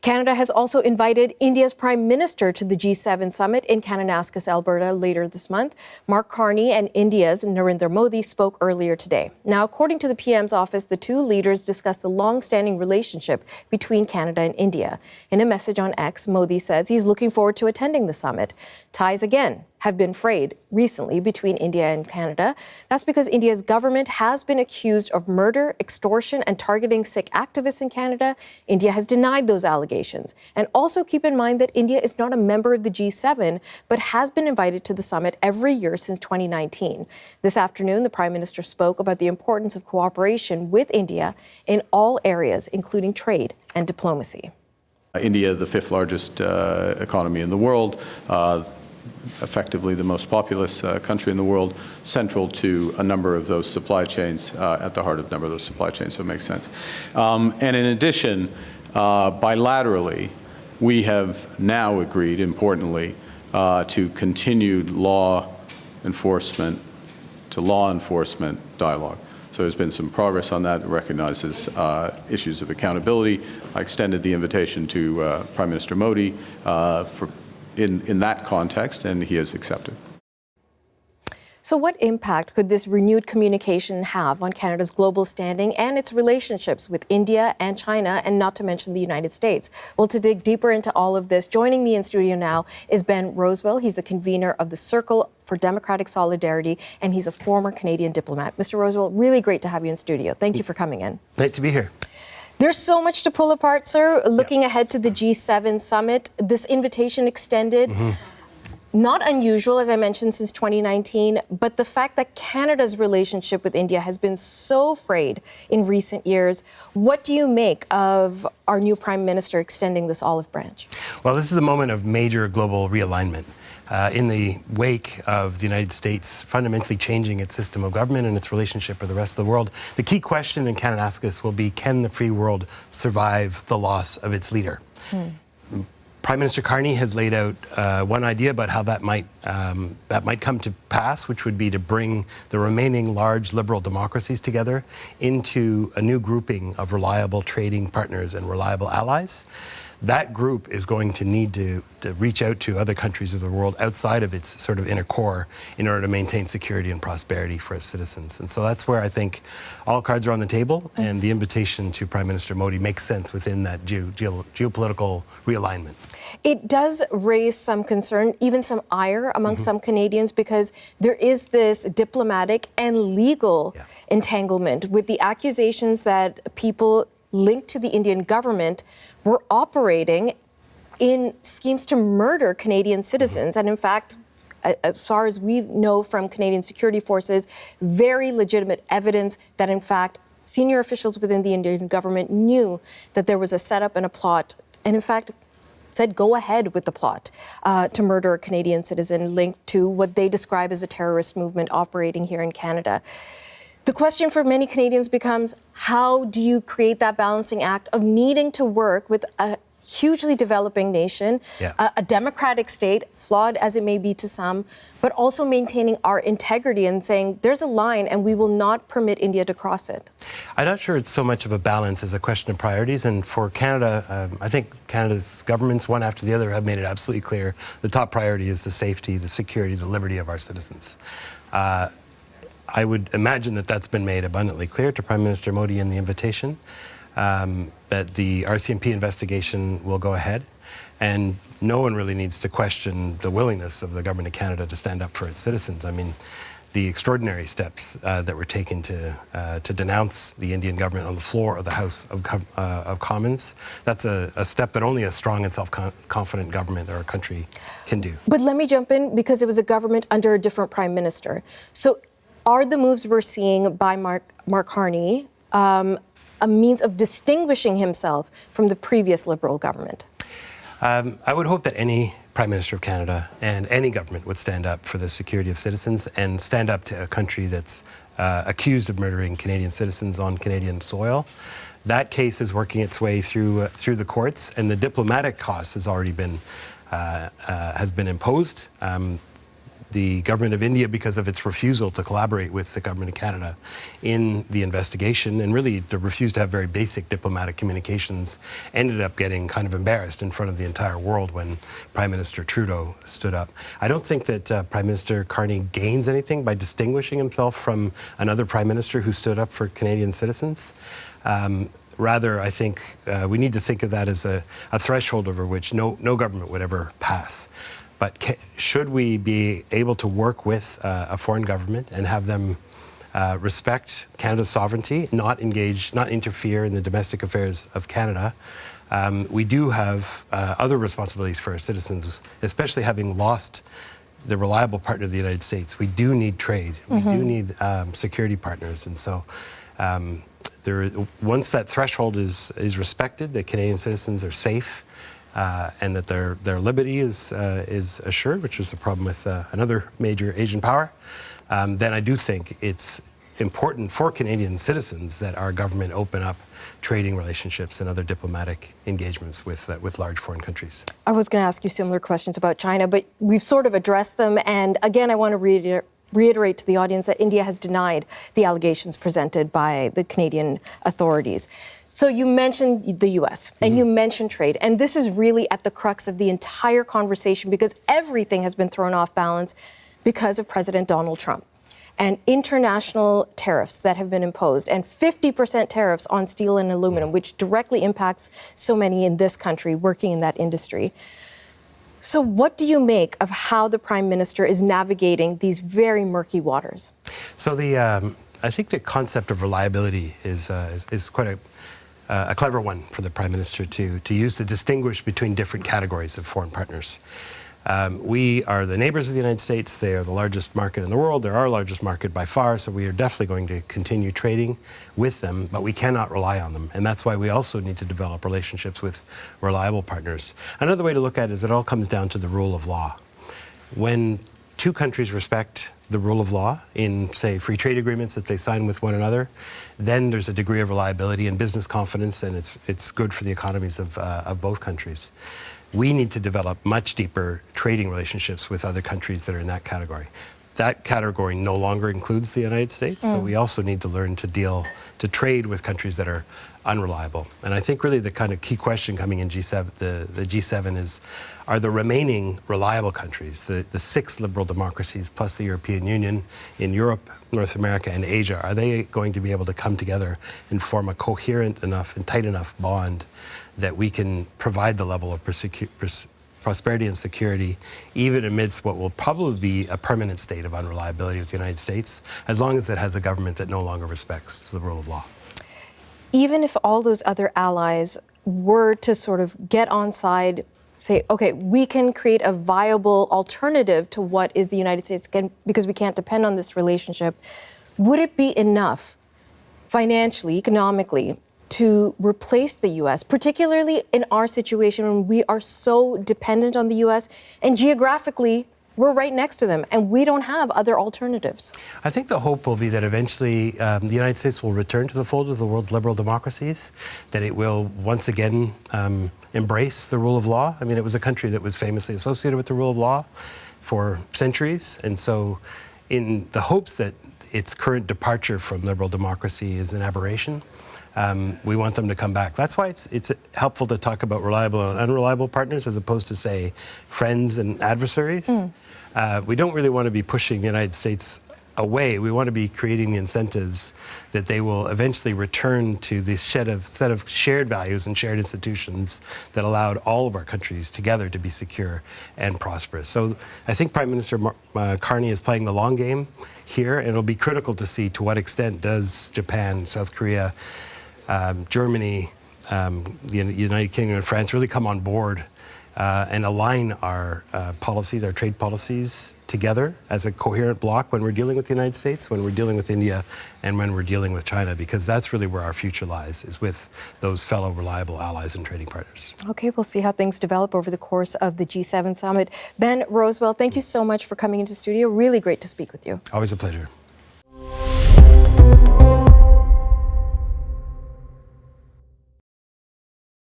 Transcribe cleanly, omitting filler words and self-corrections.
Canada has also invited India's Prime Minister to the G7 summit in Kananaskis, Alberta, later this month. Mark Carney and India's Narendra Modi spoke earlier today. Now, according to the PM's office, the two leaders discussed the long-standing relationship between Canada and India. In a message on X, Modi says he's looking forward to attending the summit. Ties again have been frayed recently between India and Canada. That's because India's government has been accused of murder, extortion, and targeting Sikh activists in Canada. India has denied those allegations. And also keep in mind that India is not a member of the G7, but has been invited to the summit every year since 2019. This afternoon, the Prime Minister spoke about the importance of cooperation with India in all areas, including trade and diplomacy. India, the fifth largest economy in the world, effectively the most populous country in the world, central to a number of those supply chains, at the heart of a number of those supply chains, so it makes sense. And in addition, bilaterally, we have now agreed, importantly, to continued law enforcement dialogue. So there's been some progress on that. It recognizes issues of accountability. I extended the invitation to Prime Minister Modi in that context, and he has accepted. So what impact could this renewed communication have on Canada's global standing and its relationships with India and China, and not to mention the United States? Well, to dig deeper into all of this, joining me in studio now is Ben Rowswell. He's the convener of the Circle for Democratic Solidarity, and he's a former Canadian diplomat. Mr. Rowswell, really great to have you in studio. Thank you for coming in. Nice to be here. There's so much to pull apart, sir. Looking ahead to the G7 summit, this invitation extended, not unusual, as I mentioned, since 2019, but the fact that Canada's relationship with India has been so frayed in recent years. What do you make of our new Prime Minister extending this olive branch? Well, this is a moment of major global realignment. In the wake of the United States fundamentally changing its system of government and its relationship with the rest of the world, the key question in Kananaskis will be, can the free world survive the loss of its leader? Prime Minister Carney has laid out one idea about how that might come to pass, which would be to bring the remaining large liberal democracies together into a new grouping of reliable trading partners and reliable allies. That group is going to need to reach out to other countries of the world outside of its sort of inner core in order to maintain security and prosperity for its citizens. And so that's where I think all cards are on the table, and the invitation to Prime Minister Modi makes sense within that geopolitical realignment. It does raise some concern, even some ire among some Canadians, because there is this diplomatic and legal entanglement with the accusations that people linked to the Indian government were operating in schemes to murder Canadian citizens. And in fact, as far as we know from Canadian security forces, very legitimate evidence that in fact senior officials within the Indian government knew that there was a setup and a plot, and in fact said go ahead with the plot to murder a Canadian citizen linked to what they describe as a terrorist movement operating here in Canada. The question for many Canadians becomes, how do you create that balancing act of needing to work with a hugely developing nation, a democratic state, flawed as it may be to some, but also maintaining our integrity and saying there's a line and we will not permit India to cross it? I'm not sure it's so much of a balance as a question of priorities. And for Canada, I think Canada's governments, one after the other, have made it absolutely clear the top priority is the safety, the security, the liberty of our citizens. I would imagine that that's been made abundantly clear to Prime Minister Modi in the invitation, that the RCMP investigation will go ahead, and no one really needs to question the willingness of the Government of Canada to stand up for its citizens. I mean, the extraordinary steps that were taken to denounce the Indian government on the floor of the House of Commons, that's a step that only a strong and self-confident government or a country can do. But let me jump in, because it was a government under a different Prime Minister. So are the moves we're seeing by Mark Carney a means of distinguishing himself from the previous Liberal government? I would hope that any Prime Minister of Canada and any government would stand up for the security of citizens and stand up to a country that's accused of murdering Canadian citizens on Canadian soil. That case is working its way through the courts, and the diplomatic cost has already been imposed. the government of India because of its refusal to collaborate with the government of Canada in the investigation, and really to refuse to have very basic diplomatic communications, ended up getting kind of embarrassed in front of the entire world when Prime Minister Trudeau stood up. I don't think that Prime Minister Carney gains anything by distinguishing himself from another Prime Minister who stood up for Canadian citizens. Rather, I think we need to think of that as a threshold over which no government would ever pass. But should we be able to work with a foreign government and have them respect Canada's sovereignty, not interfere in the domestic affairs of Canada? We do have other responsibilities for our citizens, especially having lost the reliable partner of the United States. We do need trade. We do need security partners. And so once that threshold is respected, that Canadian citizens are safe, and that their liberty is assured, which was the problem with another major Asian power, then I do think it's important for Canadian citizens that our government open up trading relationships and other diplomatic engagements with large foreign countries. I was going to ask you similar questions about China, but we've sort of addressed them. And again, I want to reiterate to the audience that India has denied the allegations presented by the Canadian authorities. So you mentioned the U.S. and you mentioned trade, and this is really at the crux of the entire conversation because everything has been thrown off balance because of President Donald Trump and international tariffs that have been imposed, and 50% tariffs on steel and aluminum, which directly impacts so many in this country working in that industry. So what do you make of how the Prime Minister is navigating these very murky waters? So I think the concept of reliability is quite a clever one for the Prime Minister to use to distinguish between different categories of foreign partners. We are the neighbors of the United States. They are the largest market in the world. They're our largest market by far, so we are definitely going to continue trading with them, but we cannot rely on them. And that's why we also need to develop relationships with reliable partners. Another way to look at it is it all comes down to the rule of law. When two countries respect the rule of law in, say, free trade agreements that they sign with one another, then there's a degree of reliability and business confidence, and it's good for the economies of both countries. We need to develop much deeper trading relationships with other countries that are in that category. That category no longer includes the United States, so we also need to learn to trade with countries that are unreliable. And I think really the kind of key question coming in G7, the G7 is, are the remaining reliable countries, the 6 liberal democracies plus the European Union in Europe, North America, and Asia, are they going to be able to come together and form a coherent enough and tight enough bond that we can provide the level of prosperity and security, even amidst what will probably be a permanent state of unreliability with the United States, as long as it has a government that no longer respects the rule of law. Even if all those other allies were to sort of get on side, say, okay, we can create a viable alternative to what is the United States, because we can't depend on this relationship, would it be enough financially, economically, to replace the U.S., particularly in our situation when we are so dependent on the U.S. and geographically we're right next to them and we don't have other alternatives? I think the hope will be that eventually the United States will return to the fold of the world's liberal democracies, that it will once again embrace the rule of law. I mean, it was a country that was famously associated with the rule of law for centuries, and so in the hopes that its current departure from liberal democracy is an aberration, we want them to come back. That's why it's helpful to talk about reliable and unreliable partners as opposed to, say, friends and adversaries. We don't really want to be pushing the United States away. We want to be creating the incentives that they will eventually return to this set of shared values and shared institutions that allowed all of our countries together to be secure and prosperous. So I think Prime Minister Carney is playing the long game here, and it'll be critical to see to what extent does Japan, South Korea, Germany, the United Kingdom and France really come on board and align our policies, our trade policies together as a coherent bloc when we're dealing with the United States, when we're dealing with India, and when we're dealing with China, because that's really where our future lies, is with those fellow reliable allies and trading partners. Okay, we'll see how things develop over the course of the G7 summit. Ben Rowswell, thank you so much for coming into studio. Really great to speak with you. Always a pleasure.